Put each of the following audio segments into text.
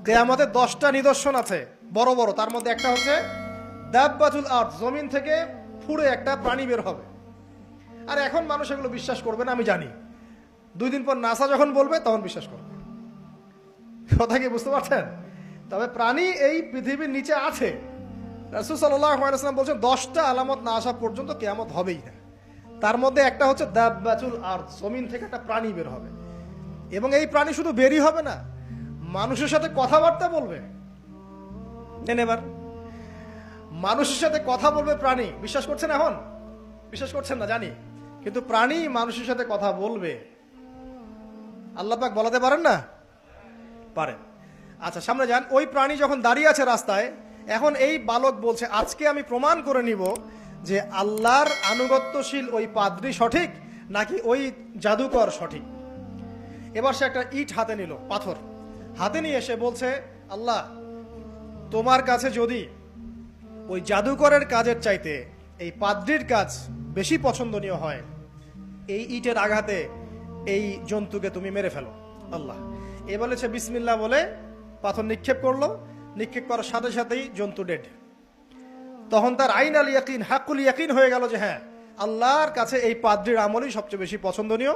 কিয়ামতের 10টা নিদর্শন আছে বড় বড়, তার মধ্যে একটা হচ্ছে দাব্বাতুল আরদ, জমিন থেকে ফুঁড়ে একটা প্রাণী বের হবে। আর এখন মানুষ এগুলো বিশ্বাস করবে না আমি জানি, 2 দিন পর নাসা যখন বলবে তখন বিশ্বাস করবে। কথা কি বুঝতে পারছেন? তবে প্রাণী এই পৃথিবীর নিচে আছে। রাসূল সাল্লাল্লাহু আলাইহি ওয়াসাল্লাম বলছেন 10টা আলামত না আসা পর্যন্ত কিয়ামত হবেই না। তার মধ্যে একটা হচ্ছে দাব্বাতুল আরদ, জমিন থেকে একটা প্রাণী বের হবে, এবং এই প্রাণী শুধু বেরই হবে না, মানুষের সাথে কথাবার্তা বলবে। এবার মানুষের সাথে কথা বলবে প্রাণী। বিশ্বাস করছেন? এখন বিশ্বাস করছেন না জানি, কিন্তু প্রাণী মানুষের সাথে কথা বলবে। আল্লাহ পাক বলাতে পারেন না? পারেন। আচ্ছা, সামনে যান। ওই প্রাণী যখন দাঁড়িয়ে আছে রাস্তায়, এখন এই বালক বলছে আজকে আমি প্রমাণ করে নিব যে আল্লাহর আনুগত্যশীল ওই পাদ্রী সঠিক নাকি ওই জাদুকর সঠিক। এবার সে একটা ইট হাতে নিল, পাথর হাতে নিয়ে এসে বলছে, আল্লাহ তোমার কাছে যদি ওই জাদুকরের কাজের চাইতে এই পাদ্রীর কাজ বেশি পছন্দনীয় হয়, এই ইটের আঘাতে এই জন্তুকে তুমি মেরে ফেলো আল্লাহ। এ বলেছে বিসমিল্লাহ বলে পাথর নিক্ষেপ করলো, নিক্ষেপ করার সাথে সাথেই জন্তু ডেড। তখন তার আইন আল ইয়াকিন, হাক্কুল ইয়াকিন হয়ে গেল যে হ্যাঁ, আল্লাহর কাছে এই পাদ্রীর আমলই সবচেয়ে বেশি পছন্দনীয়।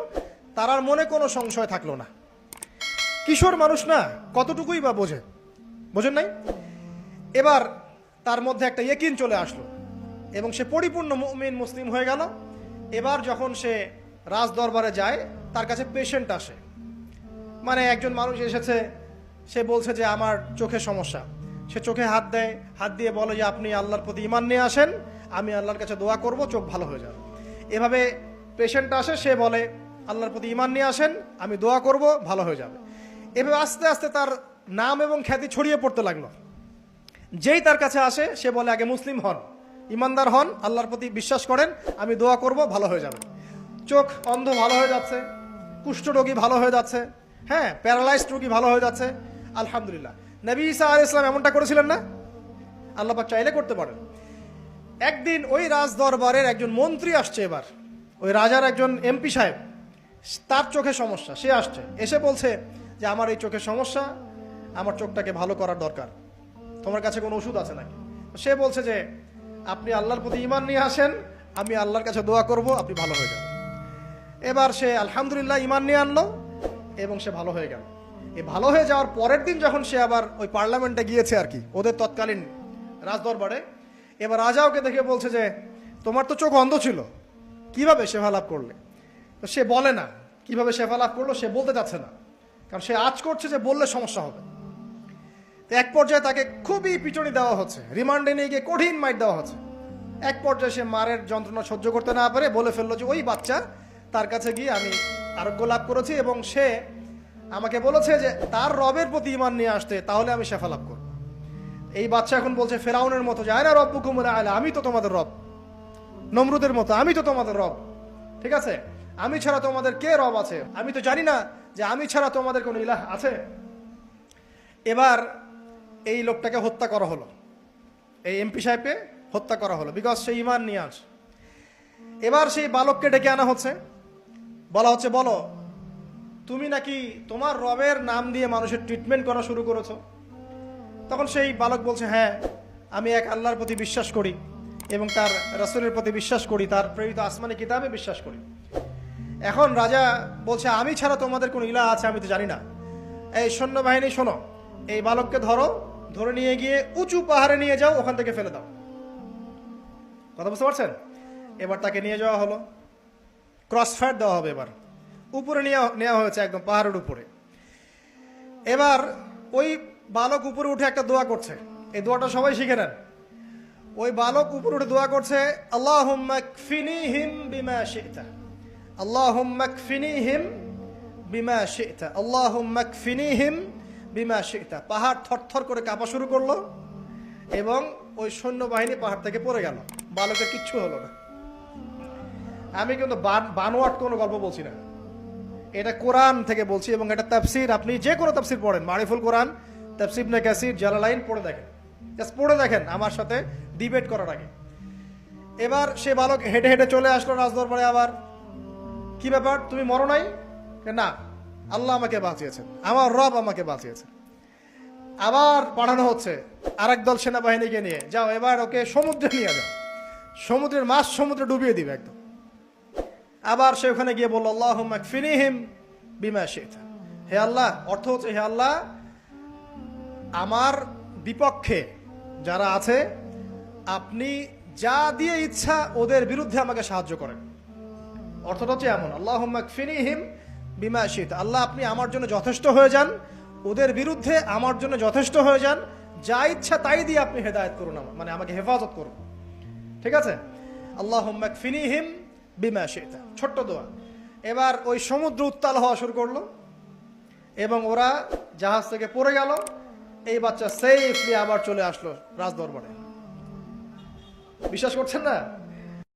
তার আর মনে কোনো সংশয় থাকলো না। কিশোর মানুষ না, কতটুকুই বা বোঝে, বোঝেন নাই? এবার তার মধ্যে একটা ইয়াকিন চলে আসলো এবং সে পরিপূর্ণ মুমিন মুসলিম হয়ে গেল। এবার যখন সে রাজ দরবারে যায়, তার কাছে পেশেন্ট আসে, মানে একজন মানুষ এসেছে, সে বলছে যে আমার চোখে সমস্যা। সে চোখে হাত দেয়, হাত দিয়ে বলে যে আপনি আল্লাহর প্রতি ঈমান নিয়ে আসেন, আমি আল্লাহর কাছে দোয়া করব, চোখ ভালো হয়ে যাবে। এভাবে পেশেন্ট আসে, সে বলে আল্লাহর প্রতি ঈমান নিয়ে আসেন, আমি দোয়া করব, ভালো হয়ে যাবে। এভাবে আস্তে আস্তে তার নাম এবং খ্যাতি ছড়িয়ে পড়তে লাগলো। যেই তার কাছে আসে সে বলে আগে মুসলিম হন, ইমানদার হন, আল্লাহর প্রতি বিশ্বাস করেন, আমি দোয়া করব, ভালো হয়ে যাবে। চোখ অন্ধ ভালো হয়ে যাচ্ছে, কুষ্ঠরোগী ভালো হয়ে যাচ্ছে, হ্যাঁ, প্যারালাইজড রোগী ভালো হয়ে যাচ্ছে, আলহামদুলিল্লাহ। নবী ঈসা আলাইহিস সালাম এমনটা করেছিলেন না? আল্লাহ পাক চাইলে করতে পারেন। একদিন ওই রাজ দরবারের একজন মন্ত্রী আসছে, এবার ওই রাজার একজন এমপি সাহেব, তার চোখে সমস্যা, সে আসছে, এসে বলছে যে আমার এই চোখের সমস্যা, আমার চোখটাকে ভালো করার দরকার, তোমার কাছে কোনো ওষুধ আছে নাকি? সে বলছে যে আপনি আল্লাহর প্রতি ঈমান নিয়ে আসেন, আমি আল্লাহর কাছে দোয়া করব, আপনি ভালো হয়ে যাবেন। এবার সে আলহামদুলিল্লাহ ঈমান নিয়ে আনলো এবং সে ভালো হয়ে গেল। এই ভালো হয়ে যাওয়ার পরের দিন যখন সে আবার ওই পার্লামেন্টে গিয়েছে আর কি, ওদের তৎকালীন রাজদরবারে, এবার রাজা ওকে দেখে বলছে যে তোমার তো চোখ অন্ধ ছিল, কিভাবে শেফা লাভ করলে? তো সে বলে না কিভাবে শেফা লাভ করলো, সে বলতে চাচ্ছে না, কারণ সে আজ করছে যে বললে সমস্যা হবে। তো এক পর্যায়ে তাকে খুবই পিটুনি দেওয়া হচ্ছে, রিমান্ডে নিয়ে গিয়ে কঠিন মাইট দেওয়া হচ্ছে। এক পর্যায়ে সে মারের যন্ত্রণা সহ্য করতে না পারে বলে ফেললো যে ওই বাচ্চা, তার কাছে গিয়ে আমি আরোগ্য লাভ করেছি এবং সে আমাকে বলেছে যে তার রবের প্রতি ঈমান নিয়ে আসতে, তাহলে আমি শেফা লাভ করব। এই বাচ্চা এখন বলছে ফেরাউনের মতো যে আয়না রব্বুকুমুল আ'লা, আমি তো তোমাদের রব। নমরুদের মতো আমি তো তোমাদের রব, ঠিক আছে, আমি ছাড়া তোমাদের কে রব আছে? আমি তো জানি না যে আমি ছাড়া তোমাদের কোনো ইলাহ আছে। এবার এই লোকটাকে হত্যা করা হলো, এই এমপি সাহেবকে হত্যা করা হলো, বিকজ সে ঈমান নিয়ে আসে। এবার সেই বালককে ডেকে আনা হচ্ছে, বলা হচ্ছে বলো তুমি নাকি তোমার রবের নাম দিয়ে মানুষের ট্রিটমেন্ট করা শুরু করেছো। তখন সেই বালক বলছে হ্যাঁ, আমি এক আল্লাহর প্রতি বিশ্বাস করি এবং তার রাসূলের প্রতি বিশ্বাস করি, তার প্রেরিত আসমানি কিতাবে বিশ্বাস করি। এখন রাজা বলছে আমি ছাড়া তোমাদের কোন ইলাহ আছে আমি তো জানি না। এই সৈন্যবাহিনী শোনো, এই বালককে ধরো, ধরে নিয়ে গিয়ে উঁচু পাহাড়ে নিয়ে যাও, ওখান থেকে ফেলে দাও। কথা বুঝতে পারছেন? এবার তাকে নিয়ে যাওয়া হলো, ক্রস ফায়ার দেওয়া হবে, এবার উপরে নেওয়া হয়েছে, একদম পাহাড়ের উপরে। এবার ওই বালক উপরে উঠে একটা দোয়া করছে, এই দোয়াটা সবাই শিখে নেন। ওই বালক উপরে উঠে দোয়া করছে আল্লাহুম্মা কফিনিহিম বিমা শি'তা, আল্লাহুম্মা কফিনিহিম বিমা শি'তা, আল্লাহুম্মা কফিনিহিম বিমা শি'তা। পাহাড় থরথর করে কাঁপা শুরু করলো এবং ওই সৈন্যবাহিনী পাহাড় থেকে পড়ে গেল, বালকের কিচ্ছু হলো না। আমি কিন্তু বানোয়াট কোনো গল্প বলছি না, এটা কোরআন থেকে বলছি এবং এটা তাফসির। আপনি যে কোনো তাফসির পড়েন, মারিফুল কোরআন, তাফসির ইবনে কাসির, জালালাইন পড়ে দেখেন, জাস্ট পড়ে দেখেন আমার সাথে ডিবেট করার আগে। এবার সে বালক হেঁটে হেঁটে চলে আসলো রাজদরবারে। আবার কি ব্যাপার, তুমি মরো নাই? না, আল্লাহ আমাকে বাঁচিয়েছেন, আমার রব আমাকে বাঁচিয়েছেন। আবার পাঠানো হচ্ছে আরেক দল সেনাবাহিনীকে নিয়ে, যাও এবার ওকে সমুদ্রে নিয়ে যাও, সমুদ্রের মাছ সমুদ্রে ডুবিয়ে দিবে একদম। আবার সে ওখানে গিয়ে বলল আল্লাহুম্মা কফিনিহিম বিমা শি'তা, হে আল্লাহ, অর্থ হচ্ছে হে আল্লাহ আমার বিপক্ষে যারা আছে আপনি যা দিয়ে ইচ্ছা ওদের বিরুদ্ধে আমাকে সাহায্য করেন। অর্থটা হচ্ছে এমন, আল্লাহুম্মা কফিনিহিম বিমা শি'তা, আল্লাহ আপনি আমার জন্য যথেষ্ট হয়ে যান, ওদের বিরুদ্ধে আমার জন্য যথেষ্ট হয়ে যান, যা ইচ্ছা তাই দিয়ে আপনি হেদায়েত করুন, আমার মানে আমাকে হেফাজত করুন। ঠিক আছে, আল্লাহুম্মা কফিনিহিম বিমা শি'তা, ছোট্ট দোয়া। এবার ওই সমুদ্র উত্তাল হওয়া শুরু করলো এবং ওরা জাহাজ থেকে পড়ে গেল। এই বাচ্চা সেফলি আবার চলে আসলো রাজদরবারে। বিশ্বাস করছেন না?